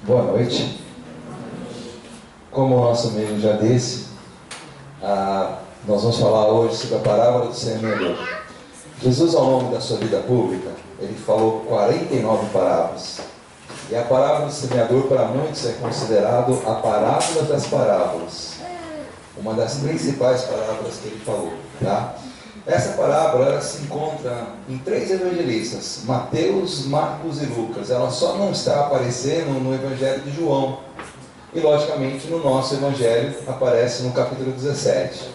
Boa noite. Como o nosso amigo já disse, nós vamos falar hoje sobre a parábola do semeador. Jesus, ao longo da sua vida pública, ele falou 49 parábolas. E a parábola do semeador, para muitos, é considerado a parábola das parábolas. Uma das principais parábolas que ele falou, tá? Essa parábola ela se encontra em 3 evangelistas, Mateus, Marcos e Lucas. Ela só não está aparecendo no Evangelho de João. E, logicamente, no nosso Evangelho aparece no capítulo 17.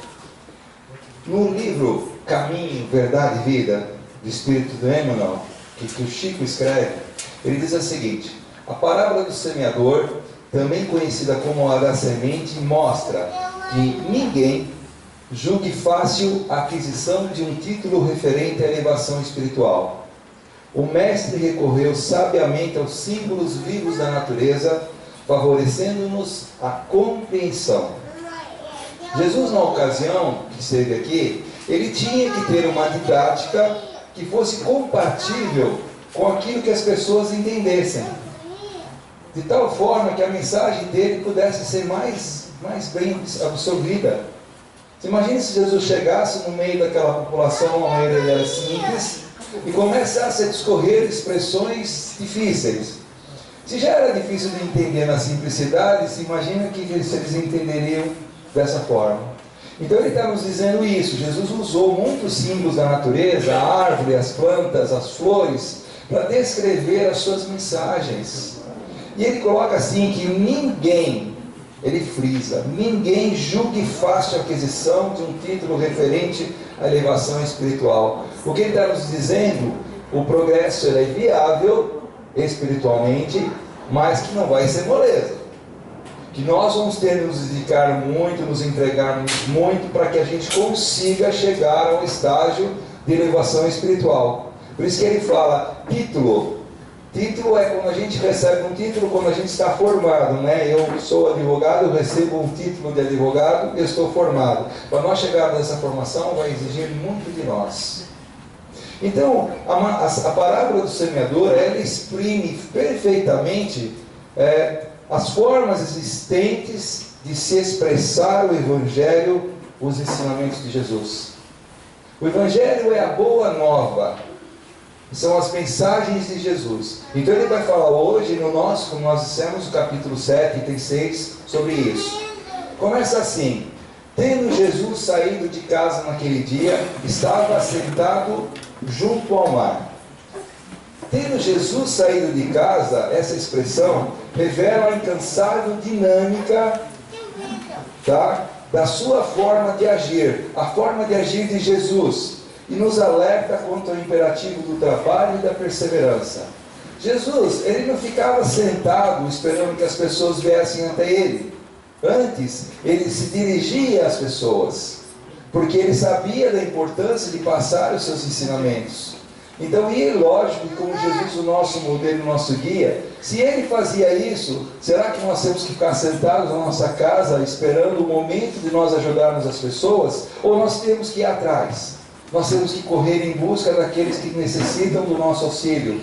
No livro Caminho, Verdade e Vida, do Espírito do Emmanuel, que o Chico escreve, ele diz o seguinte: a parábola do semeador, também conhecida como a da semente, mostra que ninguém julgue fácil a aquisição de um título referente à elevação espiritual. O mestre recorreu sabiamente aos símbolos vivos da natureza, favorecendo-nos a compreensão. Jesus, na ocasião que esteve aqui, ele tinha que ter uma didática que fosse compatível com aquilo que as pessoas entendessem, de tal forma que a mensagem dele pudesse ser mais bem absorvida. Imagine se Jesus chegasse no meio daquela população, a maioria era simples, e começasse a discorrer expressões difíceis. Se já era difícil de entender na simplicidade, se imagina que eles entenderiam dessa forma. Então ele está nos dizendo isso. Jesus usou muitos símbolos da natureza, a árvore, as plantas, as flores, para descrever as suas mensagens. E ele coloca assim que ninguém, ele frisa, ninguém julgue fácil a aquisição de um título referente à elevação espiritual. O que ele está nos dizendo? O progresso é viável espiritualmente, mas que não vai ser moleza. Que nós vamos ter que nos dedicar muito, nos entregarmos muito, para que a gente consiga chegar a um estágio de elevação espiritual. Por isso que ele fala título. Título é quando a gente recebe um título, quando a gente está formado, né? Eu sou advogado, eu recebo um título de advogado, eu estou formado. Para nós chegarmos nessa formação, vai exigir muito de nós. Então, a parábola do semeador, ela exprime perfeitamente as formas existentes de se expressar o Evangelho, os ensinamentos de Jesus. O Evangelho é a boa nova. São as mensagens de Jesus. Então ele vai falar hoje no nosso, como nós dissemos, o capítulo 7, item 6, sobre isso. Começa assim: tendo Jesus saído de casa naquele dia, estava sentado junto ao mar. Tendo Jesus saído de casa, essa expressão revela a incansável dinâmica, tá, da sua forma de agir, a forma de agir de Jesus. E nos alerta quanto ao imperativo do trabalho e da perseverança. Jesus, ele não ficava sentado esperando que as pessoas viessem até ele. Antes, ele se dirigia às pessoas, porque ele sabia da importância de passar os seus ensinamentos. Então, e é lógico que como Jesus, o nosso modelo, o nosso guia, se ele fazia isso, será que nós temos que ficar sentados na nossa casa esperando o momento de nós ajudarmos as pessoas? Ou nós temos que ir atrás? Nós temos que correr em busca daqueles que necessitam do nosso auxílio,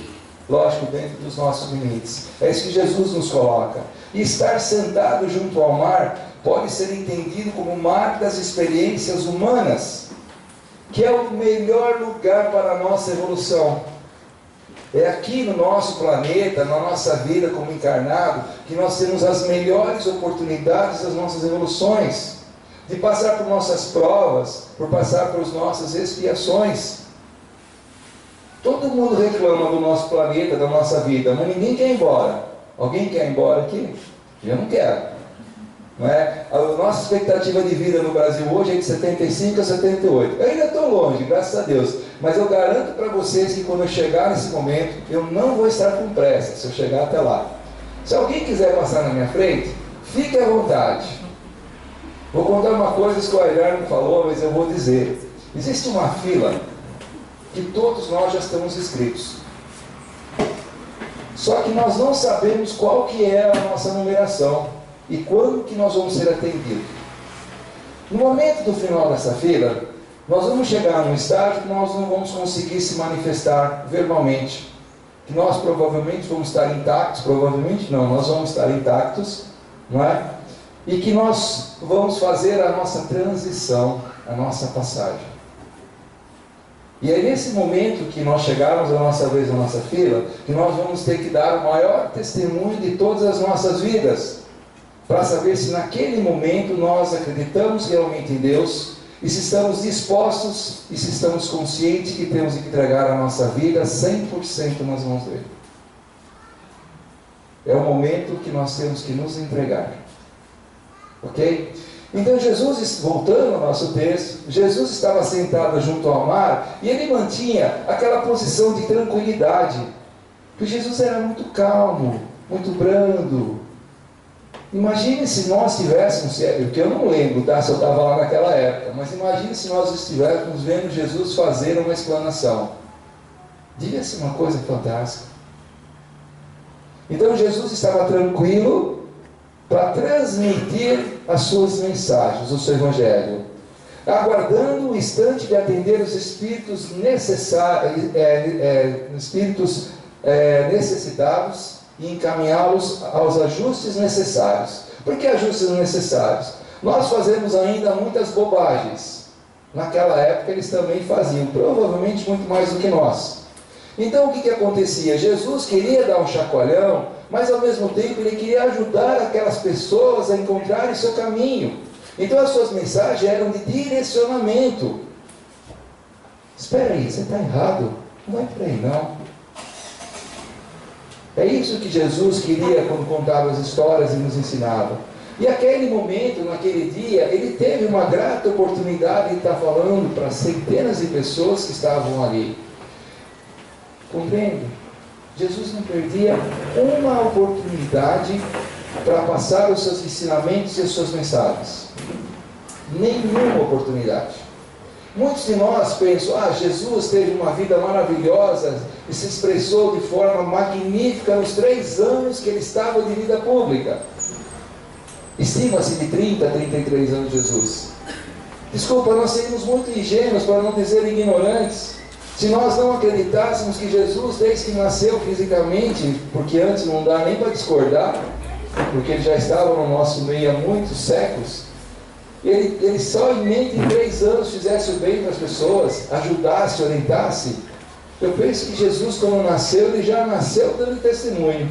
lógico, dentro dos nossos limites. É isso que Jesus nos coloca. E estar sentado junto ao mar pode ser entendido como mar das experiências humanas, que é o melhor lugar para a nossa evolução. É aqui no nosso planeta, na nossa vida como encarnado, que nós temos as melhores oportunidades das nossas evoluções, de passar por nossas provas, por passar por nossas expiações. Todo mundo reclama do nosso planeta, da nossa vida, mas ninguém quer ir embora. Alguém quer ir embora aqui? Eu não quero. Não é? A nossa expectativa de vida no Brasil hoje é de 75 a 78. Eu ainda estou longe, graças a Deus. Mas eu garanto para vocês que quando eu chegar nesse momento, eu não vou estar com pressa, se eu chegar até lá. Se alguém quiser passar na minha frente, fique à vontade. Vou contar uma coisa que o Ailar não falou, mas eu vou dizer. Existe uma fila que todos nós já estamos inscritos. Só que nós não sabemos qual que é a nossa numeração e quando que nós vamos ser atendidos. No momento do final dessa fila, nós vamos chegar num estágio que nós não vamos conseguir se manifestar verbalmente. que nós provavelmente vamos estar intactos, provavelmente não, nós vamos estar intactos, não é? E que nós vamos fazer a nossa transição, a nossa passagem. E é nesse momento que nós chegarmos a nossa vez, a nossa fila, que nós vamos ter que dar o maior testemunho de todas as nossas vidas, para saber se naquele momento nós acreditamos realmente em Deus, e se estamos dispostos, e se estamos conscientes que temos que entregar a nossa vida 100% nas mãos dele. É o momento que nós temos que nos entregar. Ok? Então Jesus, voltando ao nosso texto, Jesus estava sentado junto ao mar e ele mantinha aquela posição de tranquilidade, porque Jesus era muito calmo, muito brando. Imagine se nós estivéssemos, porque eu não lembro, tá? Se eu estava lá naquela época, mas imagine se nós estivéssemos vendo Jesus fazer uma explanação. Devia ser uma coisa fantástica. Então Jesus estava tranquilo para transmitir as suas mensagens, o seu evangelho, aguardando o instante de atender os espíritos necessitados e encaminhá-los aos ajustes necessários. Por que ajustes necessários? Nós fazemos ainda muitas bobagens. Naquela época eles também faziam, provavelmente muito mais do que nós. Então o que acontecia? Jesus queria dar um chacoalhão, mas ao mesmo tempo ele queria ajudar aquelas pessoas a encontrarem o seu caminho. Então as suas mensagens eram de direcionamento. Espera aí, você está errado. Não vai por aí não. É isso que Jesus queria quando contava as histórias e nos ensinava. E aquele momento, naquele dia, ele teve uma grata oportunidade de estar falando para centenas de pessoas que estavam ali. Compreende? Jesus não perdia uma oportunidade para passar os seus ensinamentos e as suas mensagens. Nenhuma oportunidade. Muitos de nós pensam, Jesus teve uma vida maravilhosa e se expressou de forma magnífica nos 3 anos que ele estava de vida pública. Estima-se de 30 a 33 anos de Jesus. Desculpa, nós seríamos muito ingênuos, para não dizer ignorantes, se nós não acreditássemos que Jesus, desde que nasceu fisicamente, porque antes não dá nem para discordar, porque ele já estava no nosso meio há muitos séculos, ele somente em 3 anos fizesse o bem para as pessoas, ajudasse, orientasse. Eu penso que Jesus, quando nasceu, ele já nasceu dando testemunho.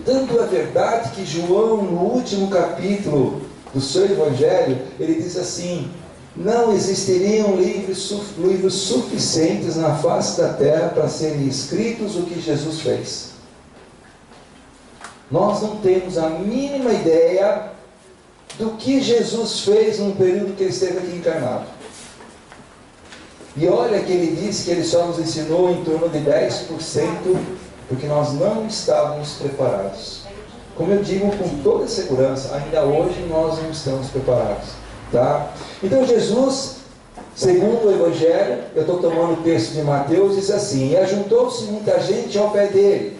Tanto é verdade que João, no último capítulo do seu Evangelho, ele diz assim: não existiriam livros suficientes na face da terra para serem escritos o que Jesus fez. Nós não temos a mínima ideia do que Jesus fez no período que ele esteve aqui encarnado. E olha que ele disse que ele só nos ensinou em torno de 10%, porque nós não estávamos preparados. Como eu digo com toda segurança, ainda hoje nós não estamos preparados. Tá? Então Jesus, segundo o Evangelho, eu estou tomando o texto de Mateus, diz assim: e ajuntou-se muita gente ao pé dele,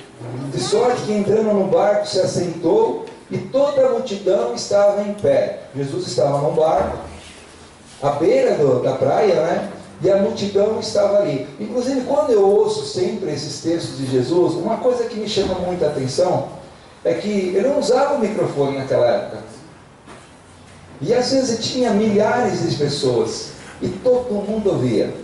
de sorte que entrando no barco se assentou, e toda a multidão estava em pé. Jesus estava num barco, à beira da praia, né? E a multidão estava ali. Inclusive, quando eu ouço sempre esses textos de Jesus, uma coisa que me chama muita atenção é que ele não usava o microfone naquela época. E às vezes tinha milhares de pessoas e todo mundo ouvia.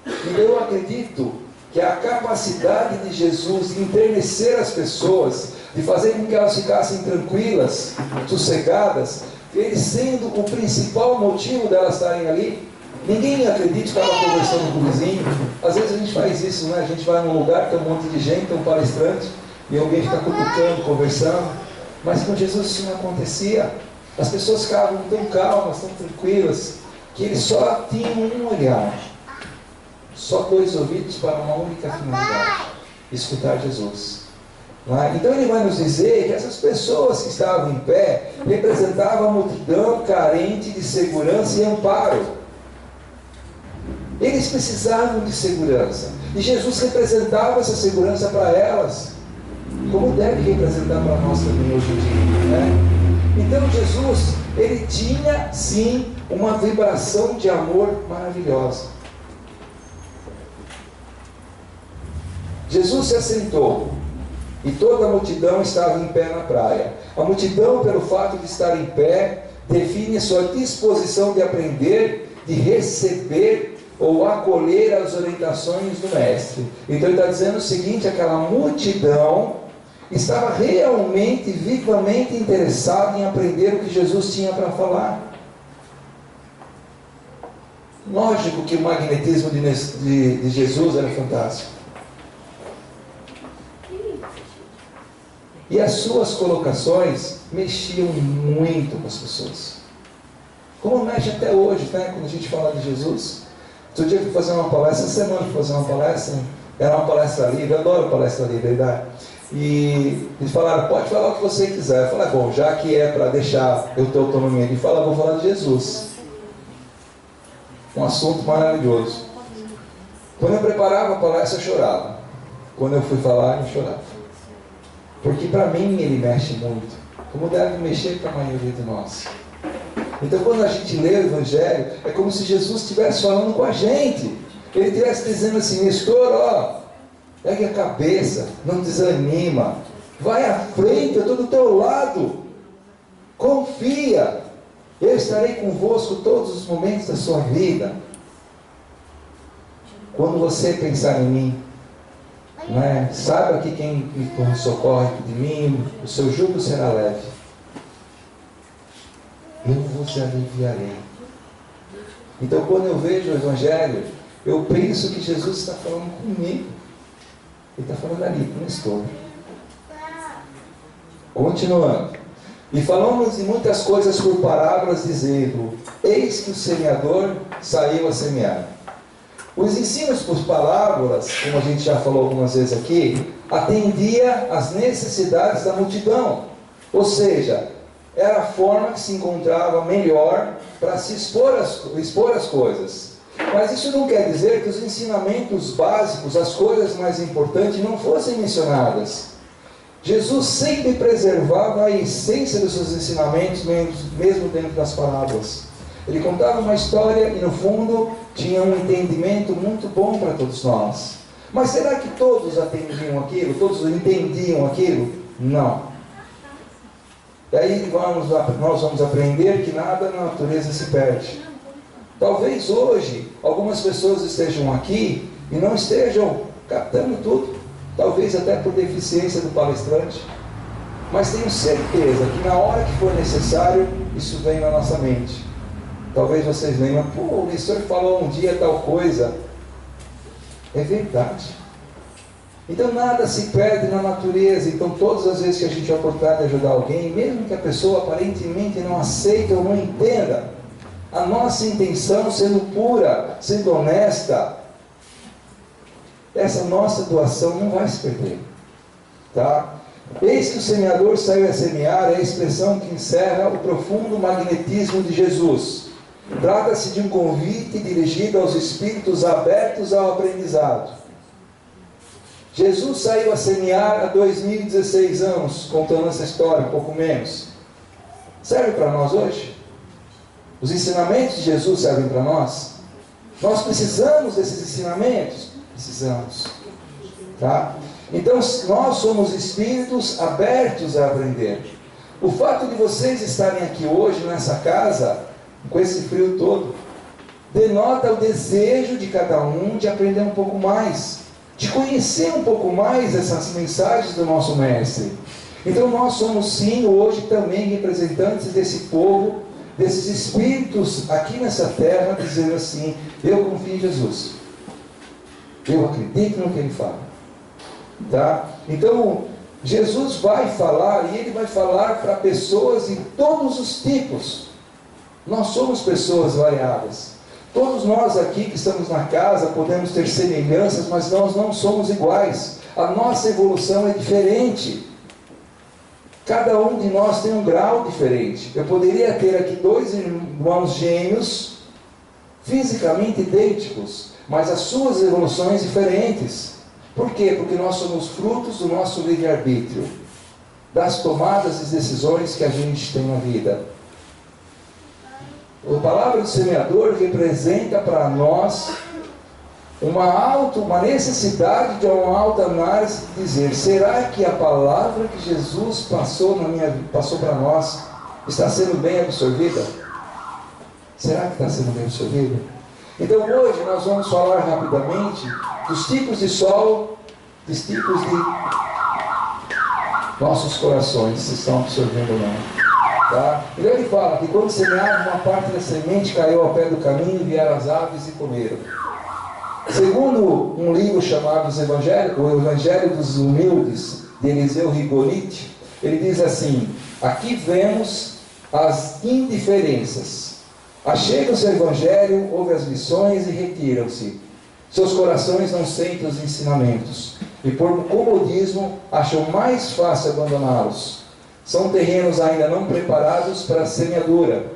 E eu acredito que a capacidade de Jesus de enternecer as pessoas, de fazer com que elas ficassem tranquilas, sossegadas, ele sendo o principal motivo delas estarem ali. Ninguém acredita que estava conversando com o vizinho. Às vezes a gente faz isso, né? A gente vai num lugar, tem um monte de gente, tem um palestrante, e alguém fica cutucando, conversando. Mas com Jesus isso não acontecia. As pessoas ficavam tão calmas, tão tranquilas, que eles só tinham um olhar, só 2 ouvidos para uma única finalidade: escutar Jesus. Então ele vai nos dizer que essas pessoas que estavam em pé representavam a multidão carente de segurança e amparo. Eles precisavam de segurança, e Jesus representava essa segurança para elas, como deve representar para nós também hoje em dia, né? Então Jesus, ele tinha sim uma vibração de amor maravilhosa. Jesus se assentou e toda a multidão estava em pé na praia. A multidão, pelo fato de estar em pé, define a sua disposição de aprender, de receber ou acolher as orientações do Mestre. Então ele está dizendo o seguinte: aquela multidão estava realmente, vivamente interessada em aprender o que Jesus tinha para falar. Lógico que o magnetismo de Jesus era fantástico. E as suas colocações mexiam muito com as pessoas. Como mexe até hoje, né? Quando a gente fala de Jesus. Outro dia eu fui fazer uma palestra, essa semana fui fazer uma palestra, era uma palestra livre, eu adoro palestra livre, verdade? E eles falaram, pode falar o que você quiser. Eu falei, bom, já que é para deixar eu ter autonomia de falar, vou falar de Jesus. Um assunto maravilhoso. Quando eu preparava a palestra, eu chorava. Quando eu fui falar, eu chorava. Porque para mim ele mexe muito, como deve mexer para a maioria de nós. Então quando a gente lê o Evangelho, é como se Jesus estivesse falando com a gente. Ele estivesse dizendo assim, Nestor, ó, pegue a cabeça, não desanima, vai à frente, eu estou do teu lado, confia, eu estarei convosco todos os momentos da sua vida. Quando você pensar em mim, né? Saiba que quem me socorre de mim, o seu jugo será leve. Eu vos aliviarei. Então quando eu vejo o Evangelho, eu penso que Jesus está falando comigo. Ele está falando ali, com o Nestor. Continuando. E falamos de muitas coisas por parábolas, dizendo, eis que o semeador saiu a semear. Os ensinos por parábolas, como a gente já falou algumas vezes aqui, atendia às necessidades da multidão. Ou seja, era a forma que se encontrava melhor para se expor as coisas. Mas isso não quer dizer que os ensinamentos básicos, as coisas mais importantes, não fossem mencionadas. Jesus sempre preservava a essência dos seus ensinamentos, mesmo dentro das parábolas. Ele contava uma história e no fundo tinha um entendimento muito bom para todos nós. Mas será que todos atendiam aquilo? Todos entendiam aquilo? Não. Daí nós vamos aprender que nada na natureza se perde. Talvez hoje algumas pessoas estejam aqui e não estejam captando tudo. Talvez até por deficiência do palestrante. Mas tenho certeza que na hora que for necessário, isso vem na nossa mente. Talvez vocês lembram, pô, o Nestor falou um dia tal coisa. É verdade. Então nada se perde na natureza. Então todas as vezes que a gente vai oportunidade de ajudar alguém, mesmo que a pessoa aparentemente não aceite ou não entenda, a nossa intenção sendo pura, sendo honesta, essa nossa doação não vai se perder. Tá? Eis que o semeador saiu a semear, é a expressão que encerra o profundo magnetismo de Jesus. Trata-se de um convite dirigido aos espíritos abertos ao aprendizado. Jesus saiu a semear há 2016 anos, contando essa história, um pouco menos. Serve para nós hoje? Os ensinamentos de Jesus servem para nós? Nós precisamos desses ensinamentos? Precisamos. Tá? Então nós somos espíritos abertos a aprender. O fato de vocês estarem aqui hoje nessa casa, com esse frio todo, denota o desejo de cada um de aprender um pouco mais, de conhecer um pouco mais essas mensagens do nosso Mestre. Então nós somos sim hoje também representantes desse povo, desses espíritos aqui nessa terra, dizendo assim, eu confio em Jesus, eu acredito no que Ele fala. Tá? Então Jesus vai falar, e Ele vai falar para pessoas de todos os tipos. Nós somos pessoas variadas. Todos nós aqui que estamos na casa podemos ter semelhanças, mas nós não somos iguais. A nossa evolução é diferente. Cada um de nós tem um grau diferente. Eu poderia ter aqui 2 irmãos gêmeos, fisicamente idênticos, mas as suas evoluções diferentes. Por quê? Porque nós somos frutos do nosso livre-arbítrio, das tomadas e decisões que a gente tem na vida. A palavra do semeador representa para nós uma necessidade de uma alta análise, de dizer, será que a palavra que Jesus passou para nós está sendo bem absorvida? Será que está sendo bem absorvida? Então hoje nós vamos falar rapidamente dos tipos de solo, dos tipos de nossos corações, se estão absorvendo ou não. Tá? Então ele fala que quando semearam, uma parte da semente caiu ao pé do caminho e vieram as aves e comeram. Segundo um livro chamado O Evangelho dos Humildes, de Eliseu Rigolite, ele diz assim: aqui vemos as indiferenças. Achegam-se ao Evangelho, ouvem as lições e retiram-se. Seus corações não sentem os ensinamentos, e por comodismo acham mais fácil abandoná-los. São terrenos ainda não preparados para a semeadura.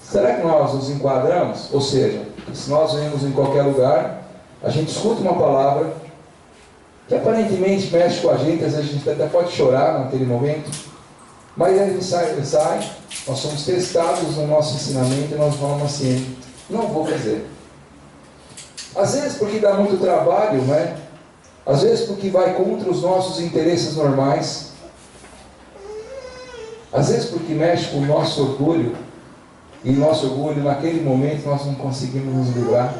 Será que nós nos enquadramos? Ou seja, se nós vemos em qualquer lugar, a gente escuta uma palavra que aparentemente mexe com a gente, às vezes a gente até pode chorar naquele momento, mas aí ele sai, nós somos testados no nosso ensinamento e nós vamos assim, não vou fazer. Às vezes porque dá muito trabalho, né? Às vezes porque vai contra os nossos interesses normais, às vezes porque mexe com o nosso orgulho, e nosso orgulho naquele momento nós não conseguimos nos livrar.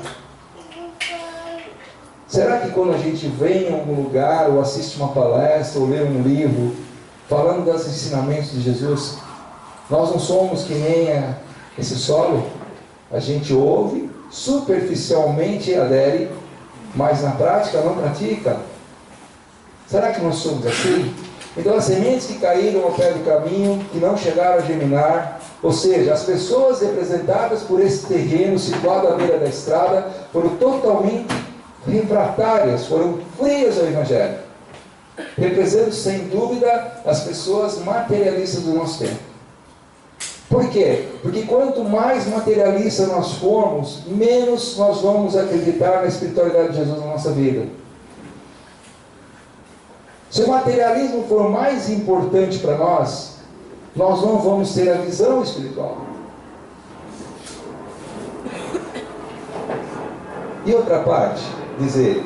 Será que quando a gente vem em algum lugar, ou assiste uma palestra, ou lê um livro, falando dos ensinamentos de Jesus, nós não somos que nem esse solo? A gente ouve, superficialmente adere, mas na prática não pratica. Será que nós somos assim? Então as sementes que caíram ao pé do caminho, que não chegaram a germinar, ou seja, as pessoas representadas por esse terreno situado à beira da estrada, foram totalmente refratárias, foram frias ao Evangelho, representando sem dúvida as pessoas materialistas do nosso tempo. Por quê? Porque quanto mais materialista nós formos, menos nós vamos acreditar na espiritualidade de Jesus na nossa vida. Se o materialismo for mais importante para nós, nós não vamos ter a visão espiritual. E outra parte, diz ele,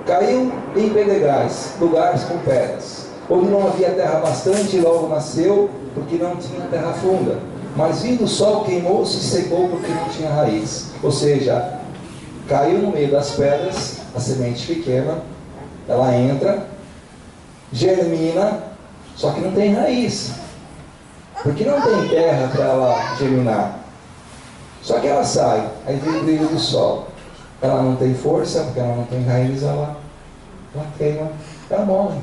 caiu em pedregais, lugares com pedras, onde não havia terra bastante e logo nasceu, porque não tinha terra funda. Mas vindo o sol, queimou-se e secou, porque não tinha raiz. Ou seja, caiu no meio das pedras, a semente pequena, ela entra, germina, só que não tem raiz, porque não tem terra para ela germinar. Só que ela sai, aí vem o brilho do sol, ela não tem força, porque ela não tem raiz, ela queima, ela morre.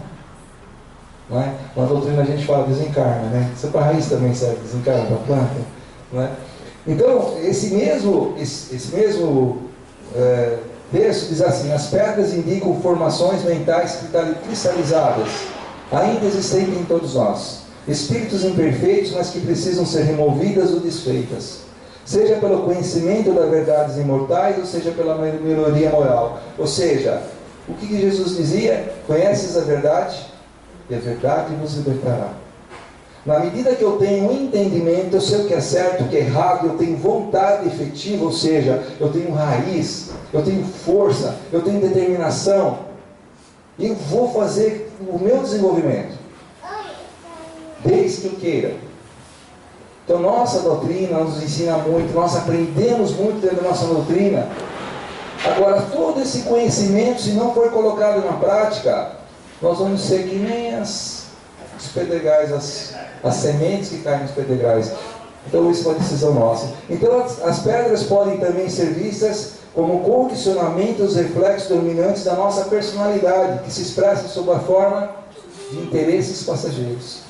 Não é? Na doutrina a gente fala desencarna, né? Isso para a raiz também serve, desencarna para a planta, não é? Então esse mesmo texto diz assim: as pedras indicam formações mentais cristalizadas, ainda existentes em todos nós, espíritos imperfeitos, mas que precisam ser removidas ou desfeitas, seja pelo conhecimento das verdades imortais, ou seja pela melhoria moral. Ou seja, o que Jesus dizia? Conheces a verdade, e a verdade vos libertará. Na medida que eu tenho entendimento, eu sei o que é certo, o que é errado, eu tenho vontade efetiva, ou seja, eu tenho raiz, eu tenho força, eu tenho determinação, e eu vou fazer o meu desenvolvimento, desde que eu queira. Então nossa doutrina nos ensina muito, nós aprendemos muito dentro da nossa doutrina. Agora, todo esse conhecimento, se não for colocado na prática, nós vamos ser que nem os pedregais, as sementes que caem nos pedregais. Então isso é uma decisão nossa. Então as pedras podem também ser vistas como condicionamentos, reflexos dominantes da nossa personalidade, que se expressam sob a forma de interesses passageiros.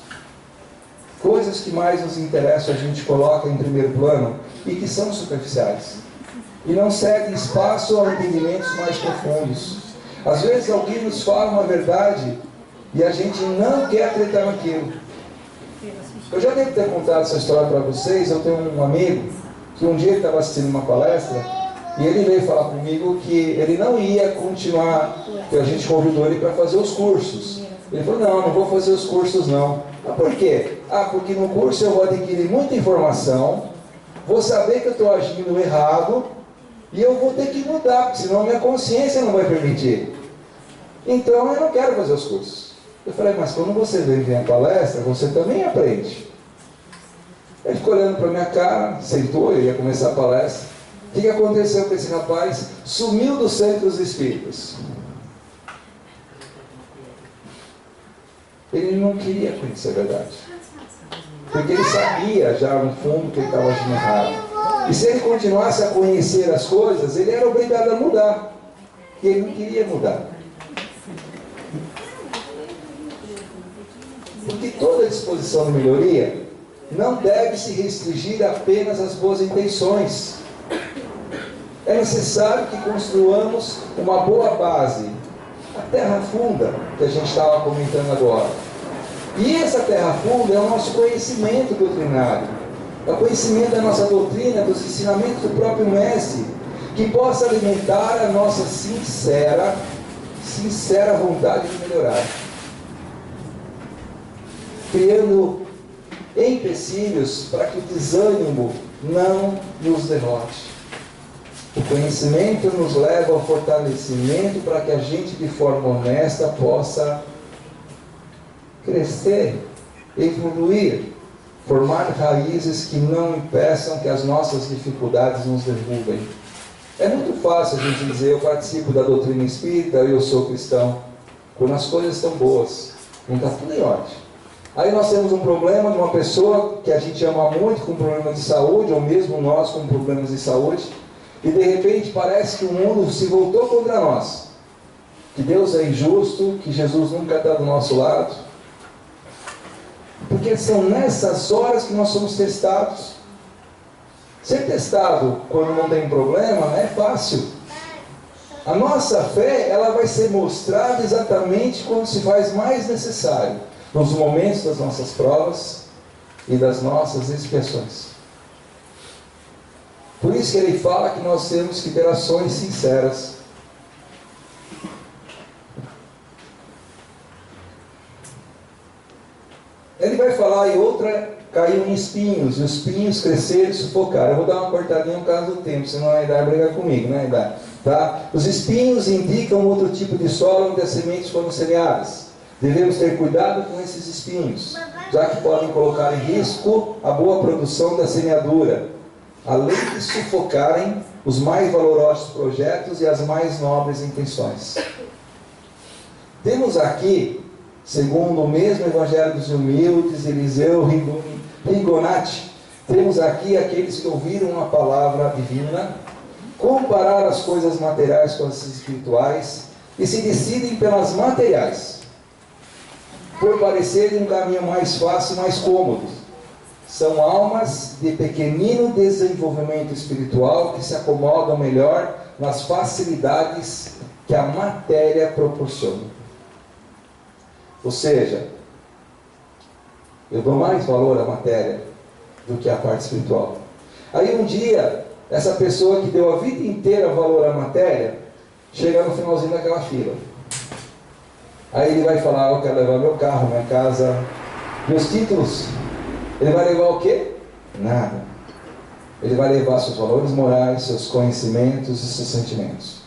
Coisas que mais nos interessam a gente coloca em primeiro plano e que são superficiais, e não cedem espaço a entendimentos mais profundos. Às vezes alguém nos fala uma verdade e a gente não quer acreditar naquilo. Eu já devo ter contado essa história para vocês. Eu tenho um amigo que um dia ele estava assistindo uma palestra e ele veio falar comigo que ele não ia continuar, que a gente convidou ele para fazer os cursos. Ele falou: não vou fazer os cursos não. Ah, por quê? Porque no curso eu vou adquirir muita informação, vou saber que eu estou agindo errado, E eu vou ter que mudar, porque senão a minha consciência não vai permitir. Então eu não quero fazer os cursos. Eu falei, mas quando você vem a palestra, você também aprende. Ele ficou olhando para a minha cara, sentou, eu ia começar a palestra. O que aconteceu com esse rapaz? Sumiu do centro dos espíritos. Ele não queria conhecer a verdade. Porque ele sabia já no fundo que ele estava agindo errado. E se ele continuasse a conhecer as coisas, ele era obrigado a mudar. E ele não queria mudar. Porque toda disposição de melhoria não deve se restringir apenas às boas intenções. É necessário que construamos uma boa base, a terra funda, que a gente estava comentando agora. E essa terra funda é o nosso conhecimento doutrinário, é o conhecimento da nossa doutrina, dos ensinamentos do próprio Mestre, que possa alimentar a nossa sincera vontade de melhorar, criando empecilhos para que o desânimo não nos derrote. O conhecimento nos leva ao fortalecimento para que a gente, de forma honesta, possa crescer, evoluir, formar raízes que não impeçam que as nossas dificuldades nos derrubem. É muito fácil a gente dizer, eu participo da doutrina espírita, eu sou cristão, quando as coisas estão boas, não está tudo em ordem. Aí nós temos um problema de uma pessoa que a gente ama muito com problemas de saúde, ou mesmo nós com problemas de saúde, e de repente parece que o mundo se voltou contra nós, que Deus é injusto, que Jesus nunca está do nosso lado, porque são nessas horas que nós somos testados. Ser testado quando não tem problema não é fácil. A nossa fé, ela vai ser mostrada exatamente quando se faz mais necessário, nos momentos das nossas provas e das nossas expiações. Por isso que ele fala que nós temos que ter ações sinceras. Ele vai falar, e outra caiu em espinhos, e os espinhos cresceram e sufocaram. Eu vou dar uma cortadinha no caso do tempo, senão a Aida vai brigar comigo, né, Aida? Tá? Os espinhos indicam outro tipo de solo onde as sementes foram semeadas. Devemos ter cuidado com esses espinhos, já que podem colocar em risco a boa produção da semeadura, além de sufocarem os mais valorosos projetos e as mais nobres intenções. Temos aqui, segundo o mesmo Evangelho dos Humildes, Eliseu Rigonati, temos aqui aqueles que ouviram a palavra divina, comparar as coisas materiais com as espirituais e se decidem pelas materiais, por parecerem um caminho mais fácil e mais cômodo. São almas de pequenino desenvolvimento espiritual que se acomodam melhor nas facilidades que a matéria proporciona. Ou seja, eu dou mais valor à matéria do que à parte espiritual. Aí um dia, essa pessoa que deu a vida inteira valor à matéria, chega no finalzinho daquela fila. Aí ele vai falar, eu quero levar meu carro, minha casa, meus títulos. Ele vai levar o quê? Nada. Ele vai levar seus valores morais, seus conhecimentos e seus sentimentos.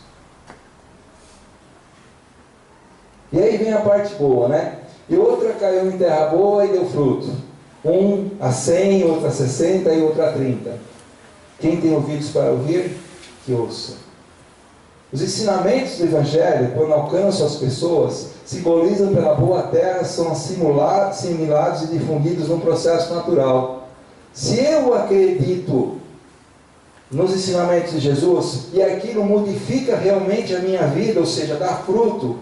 E aí vem a parte boa, né? E outra caiu em terra boa e deu fruto. Um a 100, outro a 60 e outro a 30. Quem tem ouvidos para ouvir, que ouça. Os ensinamentos do Evangelho, quando alcançam as pessoas, simbolizam pela boa terra, são assimilados e difundidos num processo natural. Se eu acredito nos ensinamentos de Jesus, e aquilo modifica realmente a minha vida, ou seja, dá fruto,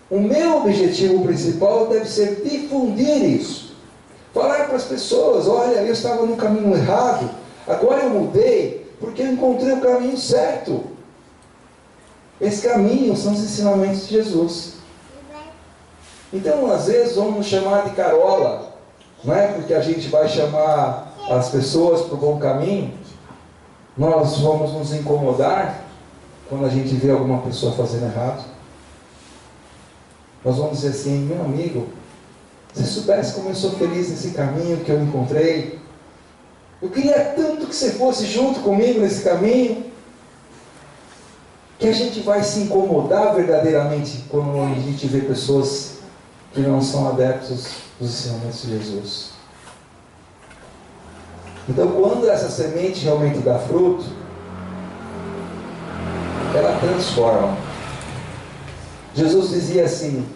o meu objetivo principal deve ser difundir isso. Falar para as pessoas, olha, eu estava no caminho errado, agora eu mudei, porque eu encontrei o caminho certo. Esse caminho são os ensinamentos de Jesus. Então, às vezes, vamos nos chamar de carola, não é? Porque a gente vai chamar as pessoas para o bom caminho. Nós vamos nos incomodar quando a gente vê alguma pessoa fazendo errado. Nós vamos dizer assim, meu amigo, se soubesse como eu sou feliz nesse caminho que eu encontrei, eu queria tanto que você fosse junto comigo nesse caminho. Que a gente vai se incomodar verdadeiramente quando a gente vê pessoas que não são adeptos dos ensinamentos de Jesus. Então, quando essa semente realmente dá fruto, ela transforma. Jesus dizia assim: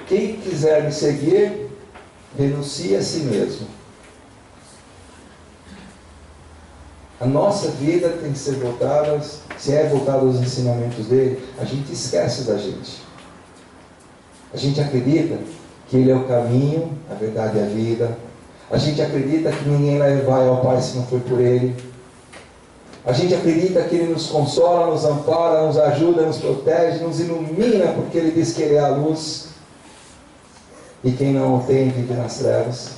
quem quiser me seguir, renuncie a si mesmo. A nossa vida tem que ser voltada, se é voltada aos ensinamentos dele, a gente esquece da gente. A gente acredita que ele é o caminho, a verdade e a vida. A gente acredita que ninguém vai ao Pai se não for por ele. A gente acredita que ele nos consola, nos ampara, nos ajuda, nos protege, nos ilumina, porque ele diz que ele é a luz. E quem não o tem vive nas trevas.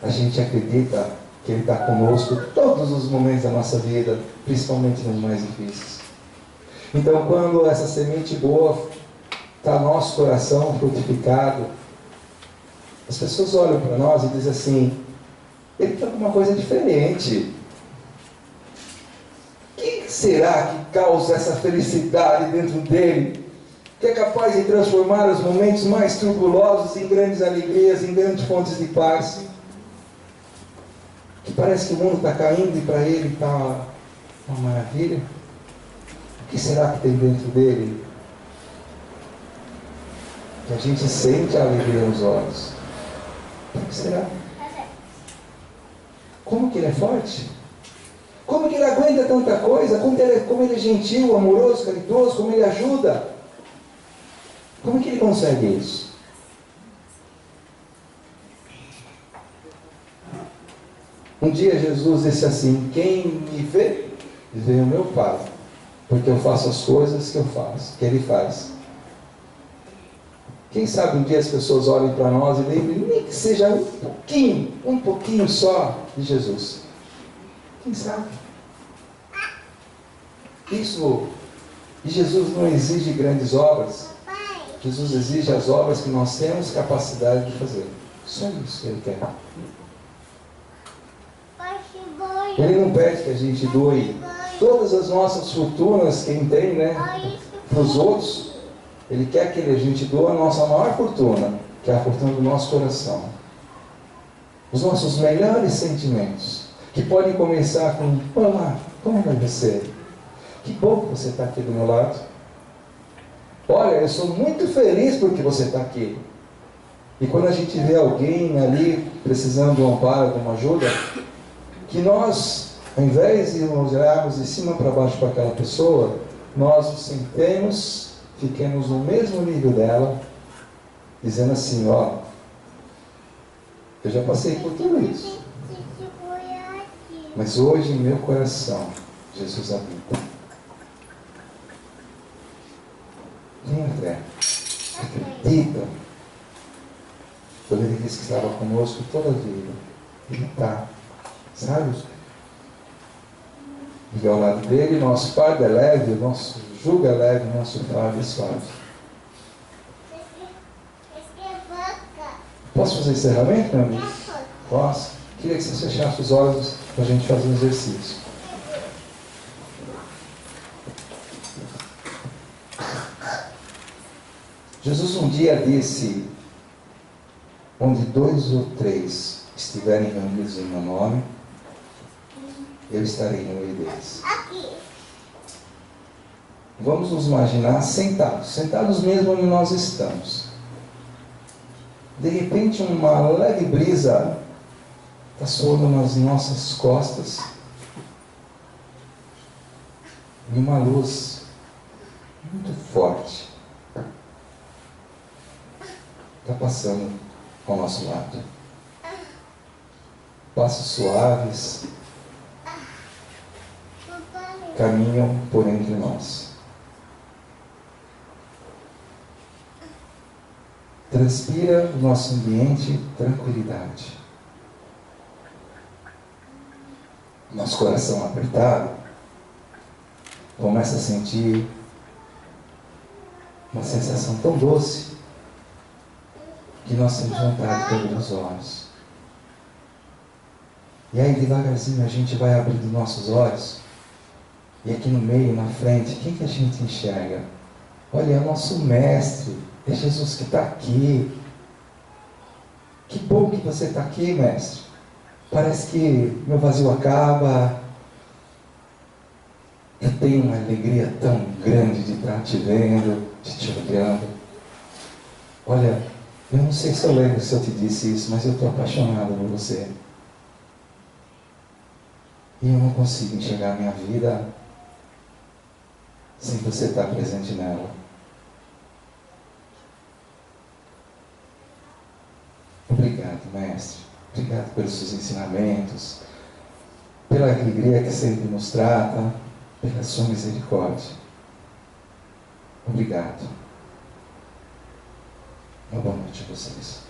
A gente acredita que ele está conosco todos os momentos da nossa vida, principalmente nos mais difíceis. Então, quando essa semente boa está no nosso coração frutificado, as pessoas olham para nós e dizem assim: ele está com uma coisa diferente. O que será que causa essa felicidade dentro dele, que é capaz de transformar os momentos mais turbulosos em grandes alegrias, em grandes fontes de paz? Que parece que o mundo está caindo e para ele está uma maravilha. O que será que tem dentro dele? Que a gente sente a alegria nos olhos. O que será? Como que ele é forte? Como que ele aguenta tanta coisa? Como ele é gentil, amoroso, caridoso, como ele ajuda? Como que ele consegue isso? Um dia Jesus disse assim: quem me vê, vê o meu Pai, porque eu faço as coisas que eu faço, que ele faz. Quem sabe um dia as pessoas olhem para nós e lembrem, nem que seja um pouquinho só de Jesus. Quem sabe? Isso, e Jesus não exige grandes obras. Jesus exige as obras que nós temos capacidade de fazer. Só isso que ele quer. Ele não pede que a gente doe todas as nossas fortunas, quem tem, né, para os outros. Ele quer que a gente doe a nossa maior fortuna, que é a fortuna do nosso coração. Os nossos melhores sentimentos, que podem começar com: olá, como vai você? Que bom que você está aqui do meu lado. Olha, eu sou muito feliz porque você está aqui. E quando a gente vê alguém ali precisando de um amparo, de uma ajuda, que nós, ao invés de nos olharmos de cima para baixo para aquela pessoa, nós nos sentemos, fiquemos no mesmo nível dela, dizendo assim: ó, eu já passei por tudo isso, mas hoje em meu coração Jesus habita. Tenha fé, acredita. Quando ele disse que estava conosco toda a vida, ele está, sabe? E ao lado dele, nosso fardo é leve, o nosso jugo é leve, o nosso fardo é suave. Posso fazer encerramento, meu amigo? Posso? Queria que você fechasse os olhos para a gente fazer um exercício. Jesus um dia disse: onde 2 ou 3 estiverem reunidos em meu nome, eu estarei no meio deles. Vamos nos imaginar sentados mesmo onde nós estamos. De repente uma leve brisa está soando nas nossas costas e uma luz muito forte está passando ao nosso lado. Passos suaves caminham por entre nós. Transpira no nosso ambiente tranquilidade. Nosso coração apertado começa a sentir uma sensação tão doce que nós temos vontade de abrir os olhos. E aí devagarzinho a gente vai abrindo nossos olhos E aqui no meio, na frente, quem que a gente enxerga? Olha, é o nosso mestre, é Jesus que está aqui. Que bom que você está aqui, mestre. Parece que meu vazio acaba. Eu tenho uma alegria tão grande de estar te vendo, de te olhando. Olha, eu não sei se eu lembro se eu te disse isso, mas eu estou apaixonado por você. E eu não consigo enxergar a minha vida sem você estar presente nela. Obrigado, mestre. Obrigado pelos seus ensinamentos, pela alegria que sempre nos trata, pela sua misericórdia. Obrigado. Uma boa noite a vocês.